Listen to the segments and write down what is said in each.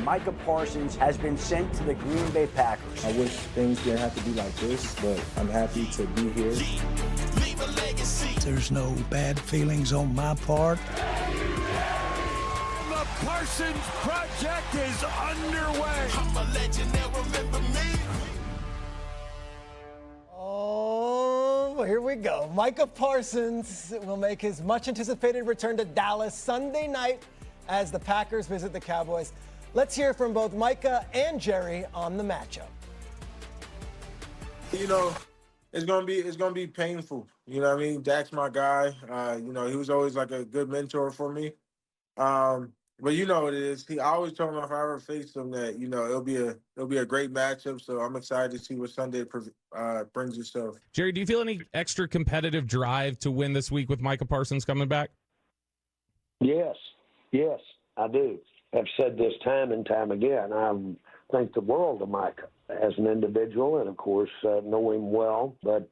Micah Parsons has been sent to the Green Bay Packers. I wish things didn't have to be like this, but I'm happy to be here. There's no bad feelings on my part. The Parsons Project is underway. I'm a legend, they'll remember me. Oh, here we go. Micah Parsons will make his much-anticipated return to Dallas Sunday night as the Packers visit the Cowboys. Let's hear from both Micah and Jerry on the matchup. You know, it's gonna be painful. You know what I mean? Dak's my guy. You know, he was always like a good mentor for me. But you know what it is. I always told him if I ever faced him that, you know, it'll be a great matchup. So I'm excited to see what Sunday brings itself. Jerry, do you feel any extra competitive drive to win this week with Micah Parsons coming back? Yes, I do. I've said this time and time again. I think the world of Micah as an individual, and of course know him well. But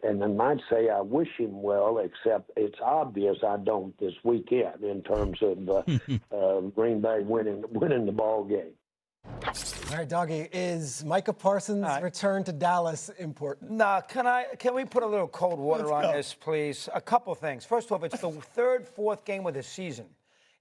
and I might say I wish him well, except it's obvious I don't this weekend in terms of Green Bay winning the ball game. All right, Doggy, is Micah Parsons' return to Dallas important? No, can we put a little cold water on this, please? A couple things. First off, it's the fourth game of the season.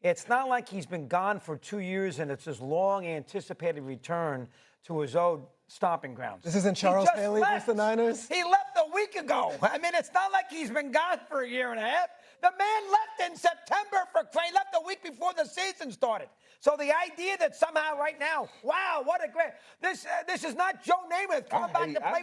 It's not like he's been gone for 2 years and it's his long anticipated return to his old stomping grounds. This isn't Charles Haley versus the Niners? He left a week ago. I mean, it's not like he's been gone for a year and a half. The man left in September he left a week before the season started. So the idea that somehow right now, wow, what a great, this is not Joe Namath coming back to play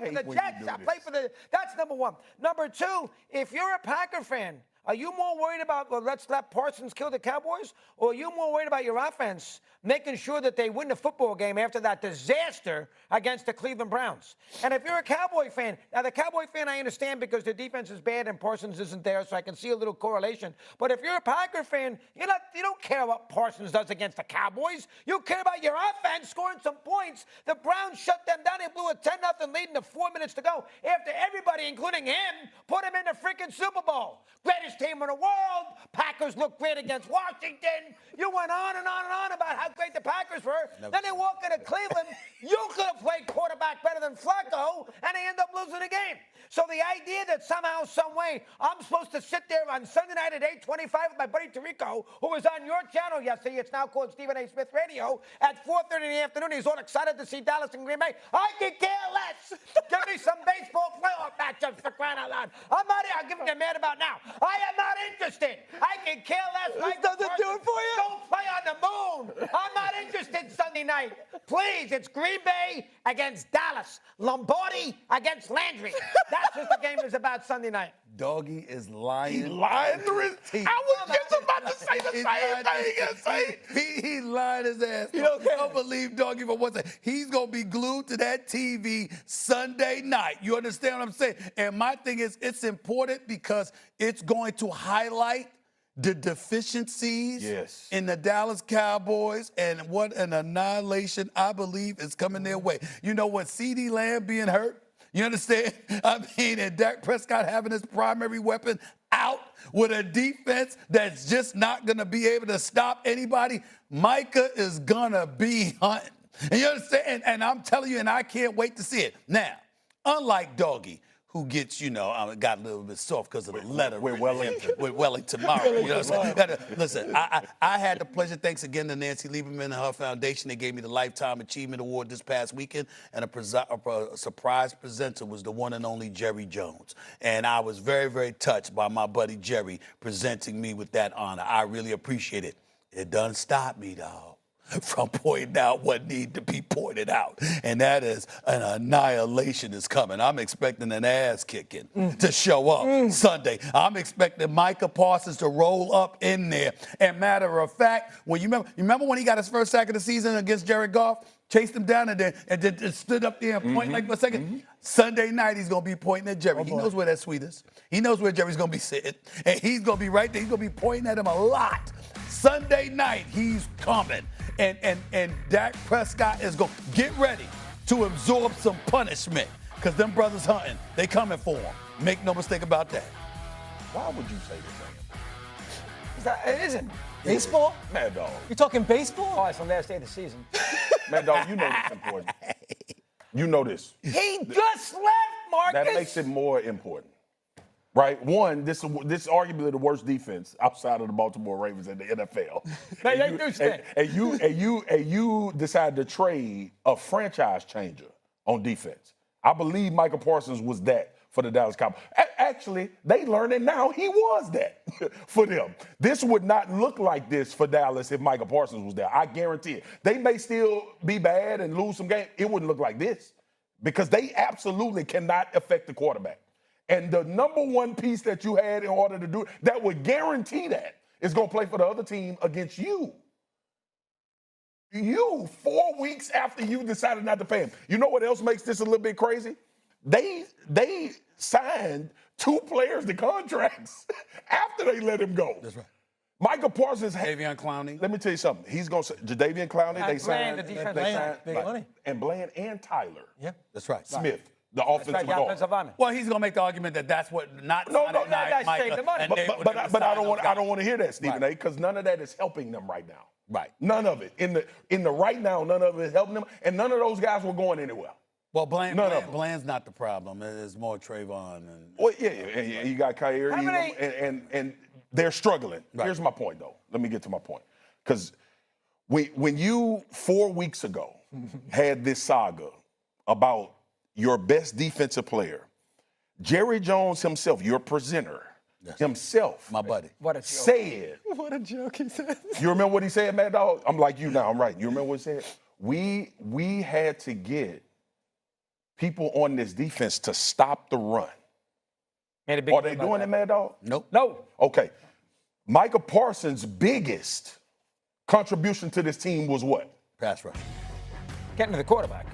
for the Jets. That's number one. Number two, if you're a Packer fan, are you more worried about, well, let's let Parsons kill the Cowboys? Or are you more worried about your offense making sure that they win the football game after that disaster against the Cleveland Browns? And if you're a Cowboy fan, now the Cowboy fan I understand because their defense is bad and Parsons isn't there, so I can see a little correlation. But if you're a Packer fan, you don't care what Parsons does against the Cowboys. You care about your offense scoring some points. The Browns shut them down. They blew a 10-0 lead in the 4 minutes to go after everybody, including him, put him in the freaking Super Bowl. Greatest team in the world. Packers look great against Washington. You went on and on and on about how great the Packers were. Then they walk into Cleveland. You could have played quarterback better than Flacco, and they end up losing the game. So the idea that somehow, some way, I'm supposed to sit there on Sunday night at 8:25 with my buddy Tirico, who was on your channel yesterday. It's now called Stephen A. Smith Radio at 4:30 in the afternoon. He's all excited to see Dallas and Green Bay. I could care less. Give me some baseball playoff matchups for crying out loud. I'm not here. I'll give you mad about now. I am not interested. I can care less. This doesn't do it for you? Don't play on the moon. I'm not interested Sunday night. Please, it's Green Bay against Dallas. Lombardi against Landry. That's what the game is about Sunday night. Doggy is lying. He's lying through his teeth. I was just about to say the same thing. He lied his ass. Don't believe Doggy for one second. He's going to be glued to that TV Sunday night. You understand what I'm saying? And my thing is, it's important because it's going to highlight the deficiencies in the Dallas Cowboys and what an annihilation I believe is coming their way. You know what? CeeDee Lamb being hurt, you understand? I mean, and Dak Prescott having his primary weapon out with a defense that's just not going to be able to stop anybody. Micah is going to be hunting. And you understand? And I'm telling you, and I can't wait to see it. Now, unlike Doggy, who gets, got a little bit soft because of the letter. With Wellington. With Wellington tomorrow. You know what I'm saying? Listen, I had the pleasure, thanks again to Nancy Lieberman and her foundation. They gave me the Lifetime Achievement Award this past weekend, and a surprise presenter was the one and only Jerry Jones. And I was very, very touched by my buddy Jerry presenting me with that honor. I really appreciate it. It doesn't stop me, dog, from pointing out what need to be pointed out. And that is an annihilation is coming. I'm expecting an ass kicking to show up Sunday. I'm expecting Micah Parsons to roll up in there. And matter of fact, when you remember when he got his first sack of the season against Jared Goff? Chased him down and then stood up there and pointed like for a second. Sunday night, he's going to be pointing at Jerry. He knows where that suite is. He knows where Jerry's going to be sitting. And he's going to be right there. He's going to be pointing at him a lot. Sunday night, he's coming. And Dak Prescott is going to get ready to absorb some punishment because them brothers hunting, they coming for him. Make no mistake about that. Why would you say the same? It isn't. Baseball? Mad Dog. You're talking baseball? Oh, it's the last day of the season. Mad Dog, you know this important. You know this. He just left, Marcus. That makes it more important. Right? One, this is arguably the worst defense outside of the Baltimore Ravens in the NFL. And you decided to trade a franchise changer on defense. I believe Micah Parsons was that for the Dallas Cowboys. Actually, they learned it now. He was that for them. This would not look like this for Dallas if Micah Parsons was there. I guarantee it. They may still be bad and lose some games. It wouldn't look like this because they absolutely cannot affect the quarterback. And the number one piece that you had in order to do it, that would guarantee that, is going to play for the other team against you. You, 4 weeks after you decided not to pay him. You know what else makes this a little bit crazy? They signed 2 players to contracts after they let him go. That's right. Micah Parsons. Jadeveon Clowney. Let me tell you something. He's going to Jadeveon Clowney. They signed. Big money. And Bland and Tyler. Yep. That's right. Smith, the offensive guard. Well, he's going to make the argument that that's what not. No, that's saved the money. But I don't want to hear that, Stephen A. Because none of that is helping them right now. Right. None of it. In the right now, none of it is helping them, and none of those guys were going anywhere. Well, Bland's not the problem. It's more Trayvon. Well, yeah. You got Kyrie, and they're struggling. Right. Here's my point, though. Let me get to my point. Because when you 4 weeks ago had this saga about your best defensive player, Jerry Jones himself, your presenter, himself, my buddy, said. What a joke he said. You remember what he said, Mad Dog? I'm like you now. I'm right. You remember what he said? We had to get people on this defense to stop the run. Are they doing it, Mad Dog? Nope. No. Okay. Micah Parsons' biggest contribution to this team was what? Pass rush. Getting to the quarterback.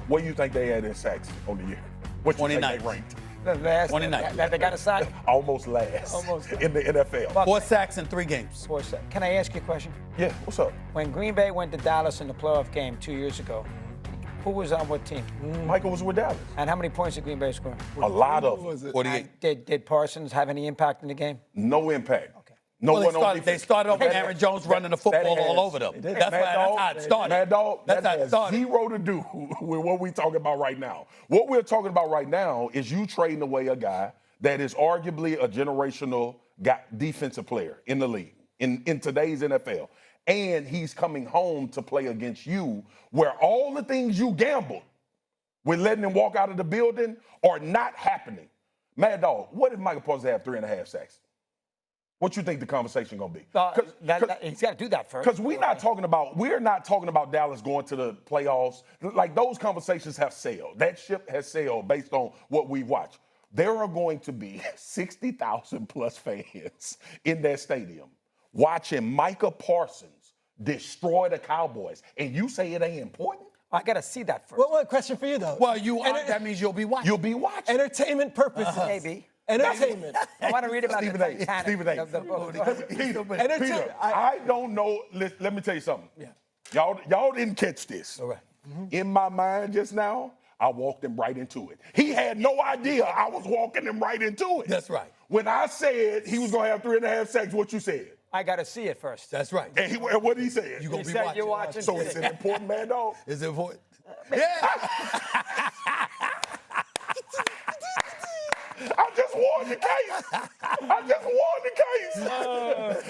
What do you think they had in sacks on the year? What you think they ranked? The last 29th. That they got a sack? Almost last. Almost. In the NFL. 4 sacks in 3 games. 4 sacks. Can I ask you a question? Yeah, what's up? When Green Bay went to Dallas in the playoff game 2 years ago, who was on what team? Michael was with Dallas. And how many points did Green Bay score? A lot of them. 48. Did Parsons have any impact in the game? No impact. Okay. No one on defense. They started off with Aaron Jones running the football all over them. That's how it started. Mad Dog, That's how it started. Zero to do with what we're talking about right now. What we're talking about right now is you trading away a guy that is arguably a generational defensive player in the league, in today's NFL. And he's coming home to play against you, where all the things you gambled with letting him walk out of the building are not happening. Mad Dog, what if Micah Parsons have 3.5 sacks? What you think the conversation gonna be? He's got to do that first. Because we're not talking about Dallas going to the playoffs. Like, those conversations have sailed. That ship has sailed based on what we've watched. There are going to be 60,000 plus fans in that stadium watching Micah Parsons destroy the Cowboys, and you say it ain't important? I got to see that first. What question for you, though? Well, that means you'll be watching. You'll be watching. Entertainment purposes. Maybe. Entertainment. I want to read about Stephen the A. Titanic. Stephen A. Peter, I don't know. Let me tell you something. Yeah. Y'all didn't catch this. All right. In my mind just now, I walked him right into it. He had no idea I was walking him right into it. That's right. When I said he was going to have 3.5 sacks, what you said? I got to see it first. That's right. And what did he say? You're going to He be said watching. you're watching. So is it important, Mad Dog? Is it important? Yeah. I just won the case.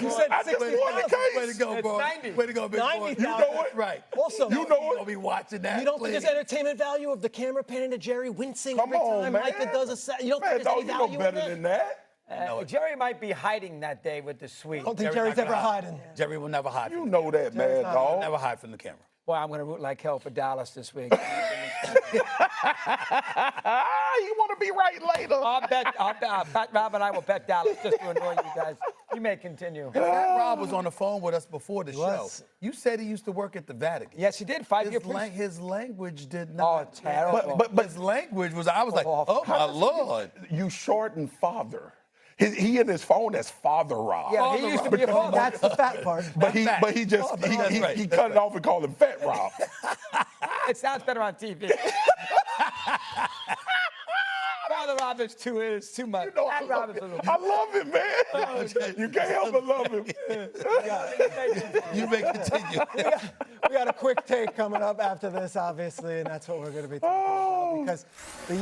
You said I just won the 60,000. case. Way to go, bro. 90. Way to go, big boy. 90,000. You know it? Right. Also, You know You're it? going to be watching that. you don't think please. there's entertainment value of the camera panning to Jerry wincing Come every on, time man. Micah does a set? You don't Mad think there's Dog, any you know value better in than that? that. Jerry might be hiding that day with the suite. I don't think Jerry's Jerry's not ever gonna hide. hiding. Jerry will never hide. You know that, Mad Dog. Never hide from the camera. Well, I'm going to root like hell for Dallas this week. You want to be right later. Pat Rob and I will bet Dallas just to annoy you guys. You may continue. Pat Rob was on the phone with us before the show. was. You said he used to work at the Vatican. Yes, he did. 5-year His language did Oh, not. terrible. But His language was, I was like, oh my Lord. You shorten father. He in his phone as Father Rob. Yeah, he used to be a father. That's the fat part. But he cut it off and called him Fat Rob. It sounds better on TV. Father Allen Robinson's too much. You know, Allen Robinson. I love him, man. You can't help but love him. You may continue. We got a quick take coming up after this, obviously, and that's what we're going to be talking about because the